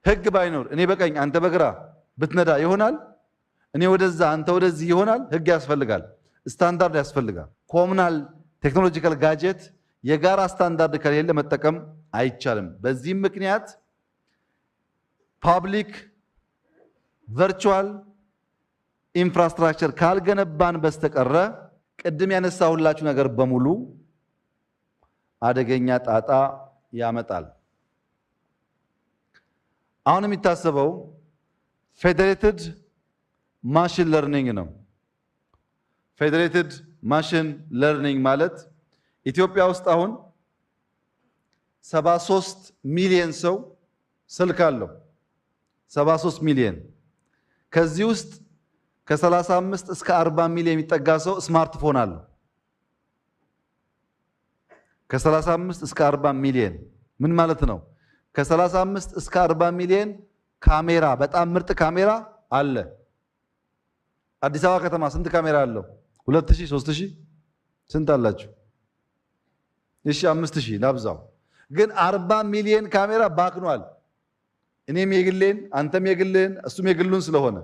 ህግ ባይኖር እኔ በቀኝ አንተ በግራ ብትነዳ ይሆናል? እኔ ወደዛ አንተ ወደዚህ ይሆናል? ህግ ያስፈልጋል፣ ስታንዳርድ ያስፈልጋል። ኮሙናል ቴክኖሎጂካል ጋጀት የጋራ ስታንዳርድ ከሌለ መጠቀም አይቻልም። በዚህም ምክንያት ፓብሊክ ቨርቹዋል ኢንፍራስትራክቸር ካልገነባን በስተቀረ ቅድም ያነሳሁላችሁ ነገር በሙሉ አደገኛ ጣጣ ያመጣል። አሁን የሚታሰበው ፌዴሬትድ ማሽን ለርኒንግ ነው። ፌዴሬትድ ማሽን ለርኒንግ ማለት ኢትዮጵያ ውስጥ አሁን 73 ሚሊዮን ሰው ስልክ አለው። 73 ሚሊዮን። ከዚህ ውስጥ ከ35 እስከ 40 ሚሊዮን የሚጠጋ ሰው ስማርትፎን አለው። ከ35 እስከ 40 ሚሊዮን ምን ማለት ነው? ከ35 እስከ 40 ሚሊዮን ካሜራ፣ በጣም ምርጥ ካሜራ አለ። አዲስ አበባ ከተማ ስንት ካሜራ አለው? 2000 3000 ስንት አላችሁ? እሺ 5000 ላብዛው። ግን 40 ሚሊዮን ካሜራ ባክኗል። እኔም የግሌን አንተም የግልን እሱም የግሉን ስለሆነ